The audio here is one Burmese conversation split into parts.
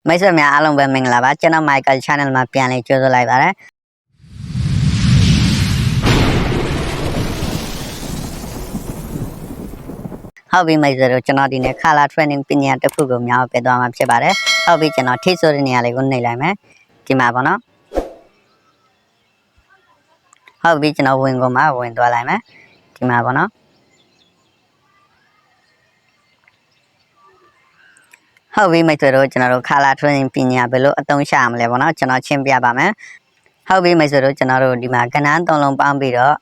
မိတ်ဆွေများအားလုံးပဲမင်္ဂလာပါကျွန်တော် Michael Channel မှာပြန်လည်ကြိုဆိုလိုက်ပါတယ်ဟုတ်ပြီမိတ်ဆွေတို့ကျွန်တော်ဒီနေ့ Color Training ပညာတစ်ခုကိုများပြသွားမှာဖြစ်ပါတယ်ဟုတ်ပြီကျွန်တော်ထိဆိုတဲ့နေရာလေးကိုနှိပ်လိုက်မယ်ဒီမှာပေါ့နော်ဟုတ်ပြီကျွန်တော်ဝင်ကုန်မှာဝင်သွားလိုက်မယ်ဒီမှာပေါ့နော်ဟုတ်ပြီမိတ်ဆွေတို့ကျွန်တော်တို့ Color Training ပညာဘယ်လိုအသုံးချရမလဲပေါ့နော်ကျွန်တော်ရှင်းပြပါမယ်ဟုတ်ပြီမိတ်ဆွေတို့ကျွန်တော်တို့ဒီမှာကဏ္ဍသုံးလုံးပေါင်းပြီးတော့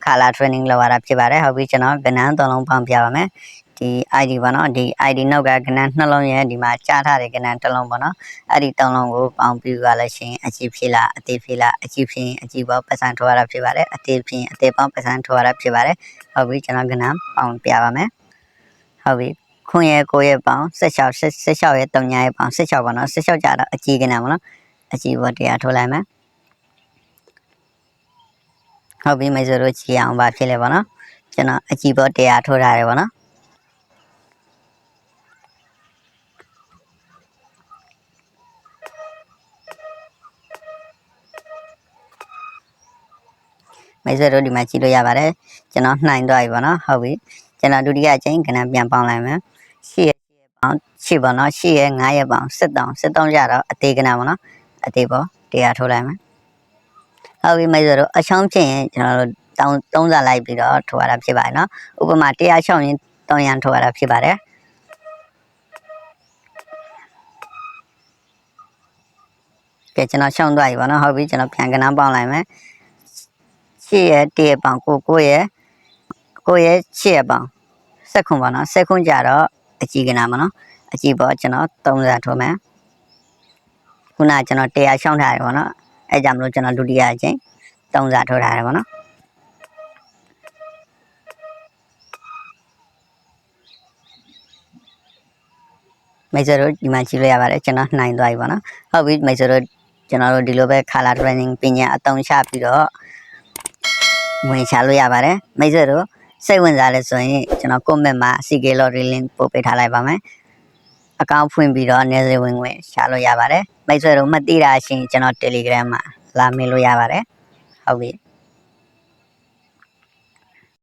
Color Training လုပ်ရတာဖြစ်ပါတယ်ဟုတ်ပြီကျွန်တော်ကဏ္ဍသုံးလုံးပေါင်းပြပါမယ်ဒီ ID ပေါ့နော်ဒီ ID နောက်ကကဏ္ဍနှလုံးရဲ့ဒီမှာကြားထားတဲ့ကဏ္ဍတစ်လုံးပေါ့နော်အဲ့ဒီသုံးလုံးကိုပေါင်းပြီးရလို့ရှိရင်အကြည့်ဖြစ်လားအသေးဖြစ်လားအကြည့်ဖြစ်ရင်အကြည့်ပေါပတ်စံထောရတာဖြစ်ပါတယ်အသေးဖြစ်ရင်အသေးပေါပတ်စံထောရတာဖြစ်ပါတယ်ဟုတ်ပြီကျွန်တော်ကဏ္ဍပေါင်းပြပါမယ်ဟုတ်ပြီခွန်ရဲ့ကိုရဲ့ပေါင်း16ရဲ့3ရဲ့ပေါင်း16ပေါ့နော်16ကြတော့အကြည့်ကဏ္ဍပေါ့နော်အကြည့်ဘောတရားထိုးလိုက်မယ်ဟုတ်ပြီမိတ်ဆွေတို့ကြည့်အောင်ပါဖြစ်လေပေါ့နော်ကျွန်တော်အကြည့်ဘောတရားထိုးထားတယ်ပေါ့နော်မိတ်ဆွေတို့ဒီမှာကြည့်လို့ရပါတယ်ကျွန်တော်နှိုင်းသွားပြီပေါ့နော်ဟုတ်ပြီကျွန်တော်ဒုတိယအချိန်ကဏ္ဍပြန်ပေါင်းလိုက်မယ်8ရဲ့ပေါင်း8ပေါ့နော်8ရဲ့9ရဲ့ပေါင်း73ကြတော့အသေးကဏ္ဍပေါ့နော်အသေးဘောတရားထိုးလိုက်မယ်ဟုတ်ပြီမိတ်ဆွေတို့အချောင်းဖြစ်ရင်ကျွန်တော်တို့30လိုက်ပြီးတော့ထိုးရတာဖြစ်ပါတယ်နော်ဥပမာ100ချောင်းရင်300ထိုးရတာဖြစ်ပါတယ်ကဲကျွန်တော်ရှောင်းသွားပြီပေါ့နော်ဟုတ်ပြီကျွန်တော်ပြန်ကဏ္ဍပေါင်းလိုက်မယ်8ရဲ့1ရဲ့ပေါင်း9ရဲ့8ရဲ့ပေါင်း10ခုပေါ့နော်10ခုကြတော့အကြည့်ကဏ္ဍပေါ့နော်အကြည့်ပေါ့ကျွန်တော်30ထိုးမယ်ခုနကကျွန်တော်100ရှောင်းထားတယ်ပေါ့နော်အဲကြောင့်မလို့ကျွန်တော်ဒုတိယအချိန်30ထိုးထားတယ်ပေါ့နော်မိတ်ဆွေတို့ဒီမှာကြည့်လို့ရပါတယ်ကျွန်တော်နှိုင်းသွားပြီပေါ့နော်ဟုတ်ပြီမိတ်ဆွေတို့ကျွန်တော်တို့ဒီလိုပဲ Color Training ပညာအသုံးချပြီးတော့ဝင်ချလို့ရပါတယ်မိတ်ဆွေတို့စိတ်ဝင်စားလဲဆိုရင်ကျွန်တော် comment မှာ CK Lottery link ပို့ပေးထားလိုက်ပါမယ်အကောင့်ဖွင့်ပြီးတော့နေစေဝင်ရှာလို့ရပါတယ်မိတ်ဆွေတို့မသိတာရှိရင်ကျွန်တော် Telegram မှာလာမေးလို့ရပါတယ်ဟုတ်ပြီ